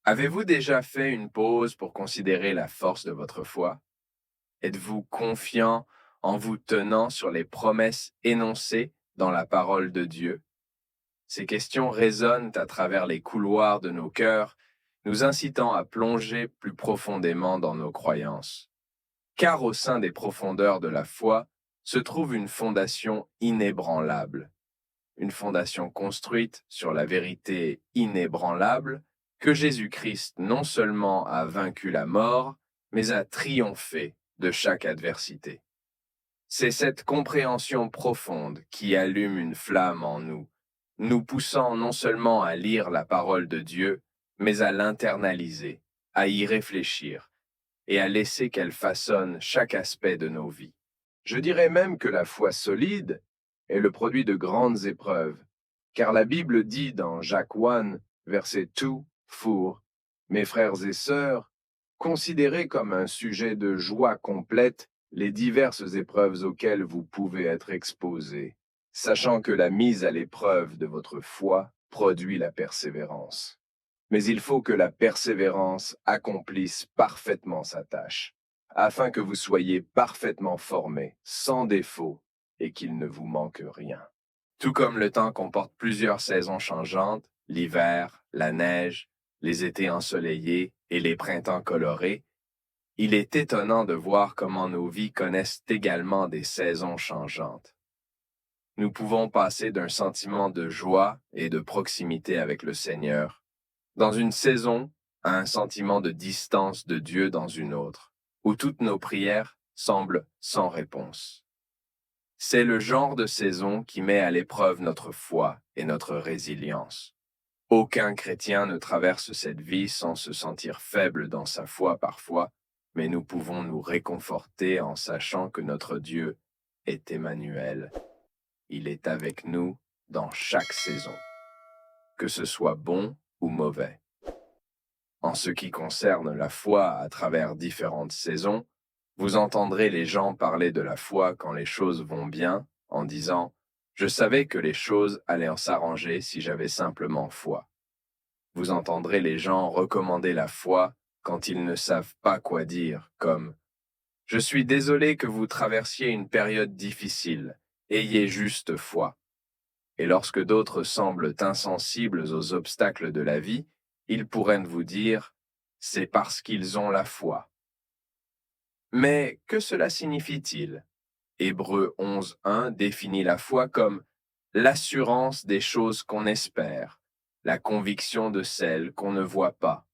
Avez-vous déjà fait une pause pour considérer la force de votre foi? Êtes-vous confiant en vous tenant sur les promesses énoncées dans la parole de Dieu? Ces questions résonnent à travers les couloirs de nos cœurs, nous incitant à plonger plus profondément dans nos croyances. Car au sein des profondeurs de la foi se trouve une fondation inébranlable, une fondation construite sur la vérité inébranlable que Jésus-Christ non seulement a vaincu la mort, mais a triomphé de chaque adversité. C'est cette compréhension profonde qui allume une flamme en nous, nous poussant non seulement à lire la parole de Dieu, mais à l'internaliser, à y réfléchir et à laisser qu'elle façonne chaque aspect de nos vies. Je dirais même que la foi solide est le produit de grandes épreuves, car la Bible dit dans Jacques 1, verset 2, pour mes frères et sœurs, considérez comme un sujet de joie complète les diverses épreuves auxquelles vous pouvez être exposés, sachant que la mise à l'épreuve de votre foi produit la persévérance. Mais il faut que la persévérance accomplisse parfaitement sa tâche, afin que vous soyez parfaitement formés, sans défaut, et qu'il ne vous manque rien. Tout comme le temps comporte plusieurs saisons changeantes, l'hiver, la neige, les étés ensoleillés et les printemps colorés, il est étonnant de voir comment nos vies connaissent également des saisons changeantes. Nous pouvons passer d'un sentiment de joie et de proximité avec le Seigneur dans une saison à un sentiment de distance de Dieu dans une autre, où toutes nos prières semblent sans réponse. C'est le genre de saison qui met à l'épreuve notre foi et notre résilience. Aucun chrétien ne traverse cette vie sans se sentir faible dans sa foi parfois, mais nous pouvons nous réconforter en sachant que notre Dieu est Emmanuel. Il est avec nous dans chaque saison, que ce soit bon ou mauvais. En ce qui concerne la foi à travers différentes saisons, vous entendrez les gens parler de la foi quand les choses vont bien, en disant « Je savais que les choses allaient s'arranger si j'avais simplement foi ». Vous entendrez les gens recommander la foi quand ils ne savent pas quoi dire, comme « Je suis désolé que vous traversiez une période difficile, ayez juste foi ». Et lorsque d'autres semblent insensibles aux obstacles de la vie, ils pourraient vous dire « c'est parce qu'ils ont la foi ». Mais que cela signifie-t-il? Hébreux 11.1 définit la foi comme l'assurance des choses qu'on espère, la conviction de celles qu'on ne voit pas.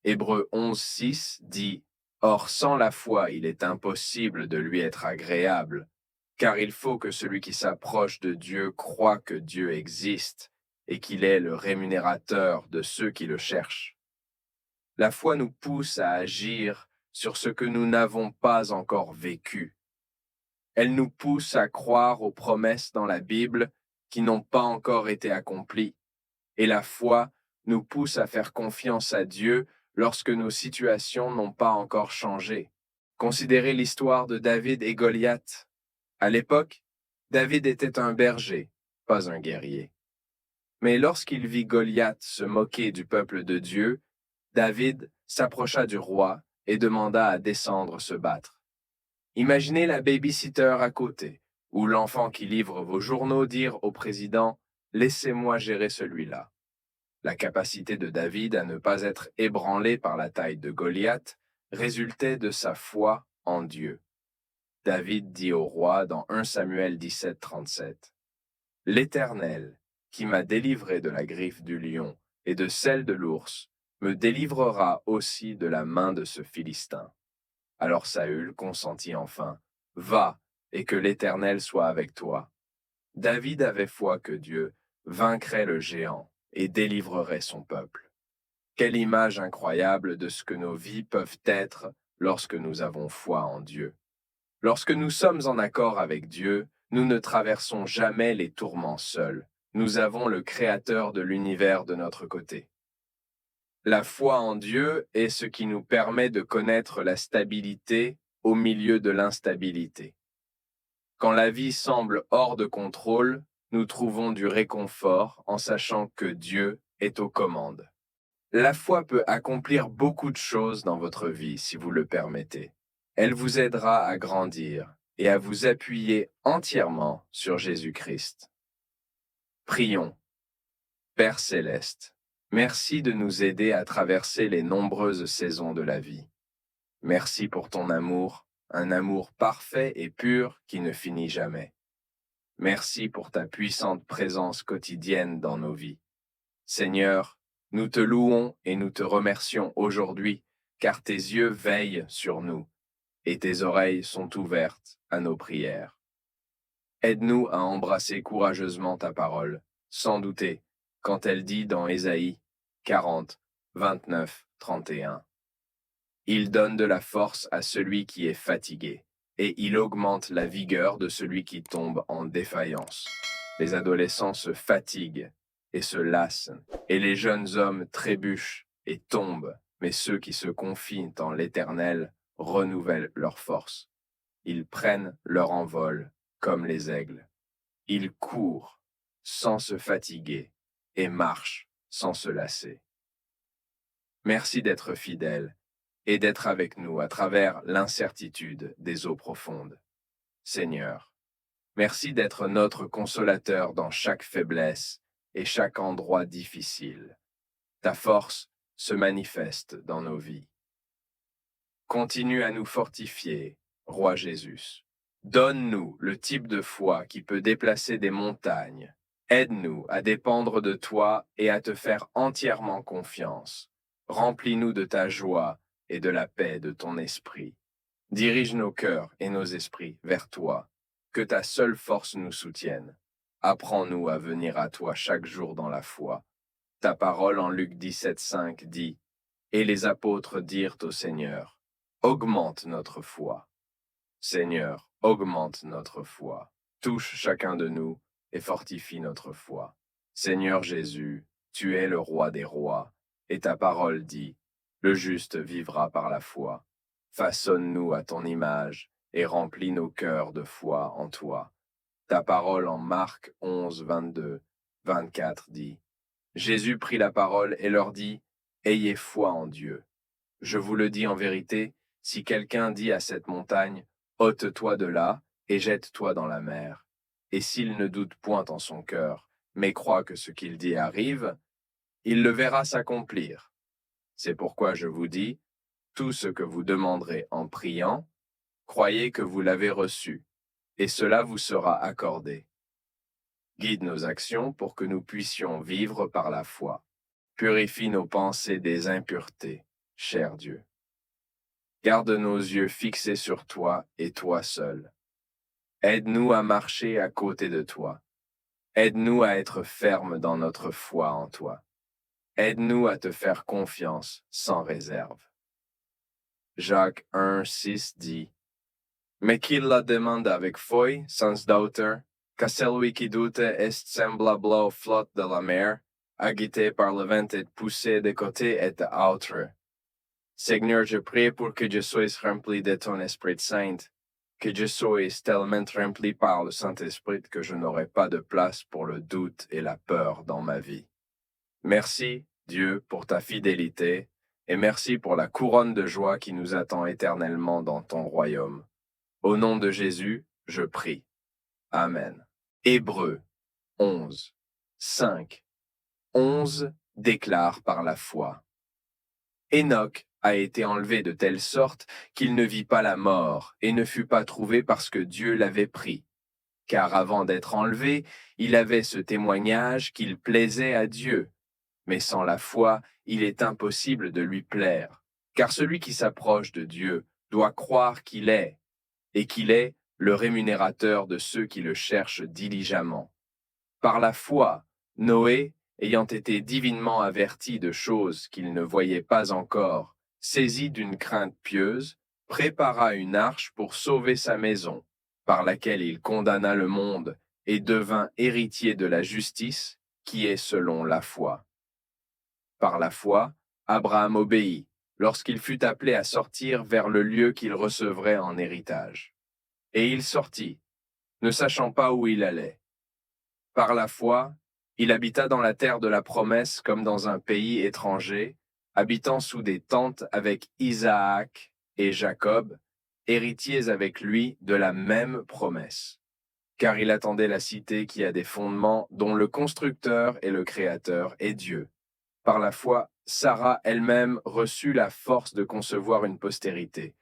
Hébreux 11.6 dit « Or sans la foi, il est impossible de lui être agréable, car il faut que celui qui s'approche de Dieu croie que Dieu existe et qu'il est le rémunérateur de ceux qui le cherchent. » La foi nous pousse à agir sur ce que nous n'avons pas encore vécu. Elle nous pousse à croire aux promesses dans la Bible qui n'ont pas encore été accomplies. Et la foi nous pousse à faire confiance à Dieu lorsque nos situations n'ont pas encore changé. Considérez l'histoire de David et Goliath. À l'époque, David était un berger, pas un guerrier. Mais lorsqu'il vit Goliath se moquer du peuple de Dieu, David s'approcha du roi et demanda à descendre se battre. Imaginez la baby-sitter à côté, ou l'enfant qui livre vos journaux dire au président « Laissez-moi gérer celui-là ». La capacité de David à ne pas être ébranlé par la taille de Goliath résultait de sa foi en Dieu. David dit au roi dans 1 Samuel 17.37 « L'Éternel, qui m'a délivré de la griffe du lion et de celle de l'ours, me délivrera aussi de la main de ce Philistin. » Alors Saül consentit enfin, « Va, et que l'Éternel soit avec toi. » David avait foi que Dieu vaincrait le géant et délivrerait son peuple. Quelle image incroyable de ce que nos vies peuvent être lorsque nous avons foi en Dieu. Lorsque nous sommes en accord avec Dieu, nous ne traversons jamais les tourments seuls. Nous avons le Créateur de l'univers de notre côté. La foi en Dieu est ce qui nous permet de connaître la stabilité au milieu de l'instabilité. Quand la vie semble hors de contrôle, nous trouvons du réconfort en sachant que Dieu est aux commandes. La foi peut accomplir beaucoup de choses dans votre vie si vous le permettez. Elle vous aidera à grandir et à vous appuyer entièrement sur Jésus-Christ. Prions. Père céleste, merci de nous aider à traverser les nombreuses saisons de la vie. Merci pour ton amour, un amour parfait et pur qui ne finit jamais. Merci pour ta puissante présence quotidienne dans nos vies. Seigneur, nous te louons et nous te remercions aujourd'hui, car tes yeux veillent sur nous et tes oreilles sont ouvertes à nos prières. Aide-nous à embrasser courageusement ta parole, sans douter, quand elle dit dans Ésaïe 40, 29, 31. Il donne de la force à celui qui est fatigué, et il augmente la vigueur de celui qui tombe en défaillance. Les adolescents se fatiguent et se lassent, et les jeunes hommes trébuchent et tombent, mais ceux qui se confient en l'Éternel renouvellent leur force. Ils prennent leur envol comme les aigles. Ils courent sans se fatiguer et marchent sans se lasser. Merci d'être fidèle et d'être avec nous à travers l'incertitude des eaux profondes. Seigneur, merci d'être notre consolateur dans chaque faiblesse et chaque endroit difficile. Ta force se manifeste dans nos vies. Continue à nous fortifier, Roi Jésus. Donne-nous le type de foi qui peut déplacer des montagnes. Aide-nous à dépendre de toi et à te faire entièrement confiance. Remplis-nous de ta joie et de la paix de ton esprit. Dirige nos cœurs et nos esprits vers toi. Que ta seule force nous soutienne. Apprends-nous à venir à toi chaque jour dans la foi. Ta parole en Luc 17,5 dit « Et les apôtres dirent au Seigneur, augmente notre foi. » Seigneur, augmente notre foi. Touche chacun de nous et fortifie notre foi. Seigneur Jésus, tu es le roi des rois, et ta parole dit, le juste vivra par la foi. Façonne-nous à ton image et remplis nos cœurs de foi en toi. Ta parole en Marc 11, 22, 24 dit, Jésus prit la parole et leur dit, ayez foi en Dieu. Je vous le dis en vérité, si quelqu'un dit à cette montagne, ôte-toi de là et jette-toi dans la mer, et s'il ne doute point en son cœur, mais croit que ce qu'il dit arrive, il le verra s'accomplir. C'est pourquoi je vous dis, tout ce que vous demanderez en priant, croyez que vous l'avez reçu, et cela vous sera accordé. Guide nos actions pour que nous puissions vivre par la foi. Purifie nos pensées des impuretés, cher Dieu. Garde nos yeux fixés sur toi et toi seul. Aide-nous à marcher à côté de toi. Aide-nous à être fermes dans notre foi en toi. Aide-nous à te faire confiance sans réserve. Jacques 1, 6 dit, mais qu'il la demande avec foi, sans doute, qu'à celui qui doute est semblable au flotte de la mer, agité par le vent et poussé de côté et d'autre. Seigneur, je prie pour que je sois rempli de ton Esprit Saint, que je sois tellement rempli par le Saint-Esprit que je n'aurai pas de place pour le doute et la peur dans ma vie. Merci, Dieu, pour ta fidélité, et merci pour la couronne de joie qui nous attend éternellement dans ton royaume. Au nom de Jésus, je prie. Amen. Hébreux 11, 5. 11 déclare par la foi. Enoch a été enlevé de telle sorte qu'il ne vit pas la mort et ne fut pas trouvé parce que Dieu l'avait pris. Car avant d'être enlevé, il avait ce témoignage qu'il plaisait à Dieu. Mais sans la foi, il est impossible de lui plaire. Car celui qui s'approche de Dieu doit croire qu'il est, et qu'il est le rémunérateur de ceux qui le cherchent diligemment. Par la foi, Noé, ayant été divinement averti de choses qu'il ne voyait pas encore, saisi d'une crainte pieuse, prépara une arche pour sauver sa maison, par laquelle il condamna le monde et devint héritier de la justice qui est selon la foi. Par la foi, Abraham obéit, lorsqu'il fut appelé à sortir vers le lieu qu'il recevrait en héritage. Et il sortit, ne sachant pas où il allait. Par la foi, il habita dans la terre de la promesse comme dans un pays étranger, habitant sous des tentes avec Isaac et Jacob, héritiers avec lui de la même promesse. Car il attendait la cité qui a des fondements, dont le constructeur et le créateur est Dieu. Par la foi, Sarah elle-même reçut la force de concevoir une postérité,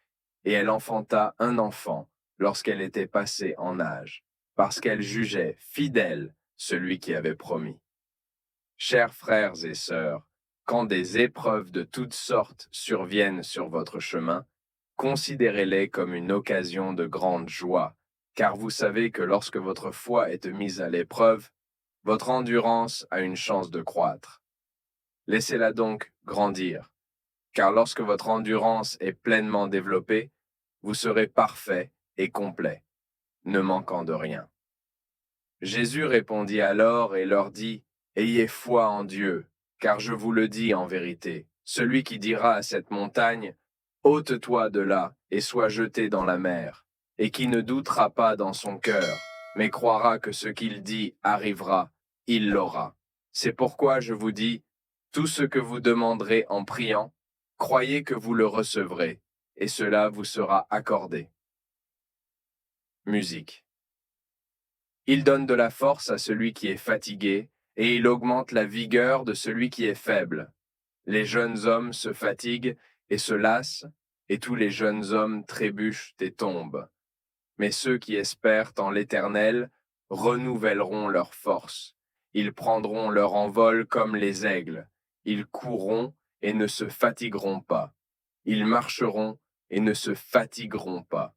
et elle enfanta un enfant lorsqu'elle était passée en âge, parce qu'elle jugeait fidèle celui qui avait promis. Chers frères et sœurs, quand des épreuves de toutes sortes surviennent sur votre chemin, considérez-les comme une occasion de grande joie, car vous savez que lorsque votre foi est mise à l'épreuve, votre endurance a une chance de croître. Laissez-la donc grandir, car lorsque votre endurance est pleinement développée, vous serez parfait et complet, ne manquant de rien. Jésus répondit alors et leur dit, « Ayez foi en Dieu, car je vous le dis en vérité, celui qui dira à cette montagne, « Ôte-toi de là et sois jeté dans la mer », et qui ne doutera pas dans son cœur, mais croira que ce qu'il dit arrivera, il l'aura. C'est pourquoi je vous dis, tout ce que vous demanderez en priant, croyez que vous le recevrez, et cela vous sera accordé. Musique. Il donne de la force à celui qui est fatigué, et il augmente la vigueur de celui qui est faible. Les jeunes hommes se fatiguent et se lassent, et tous les jeunes hommes trébuchent et tombent. Mais ceux qui espèrent en l'Éternel renouvelleront leur force. Ils prendront leur envol comme les aigles. Ils courront et ne se fatigueront pas. Ils marcheront et ne se fatigueront pas.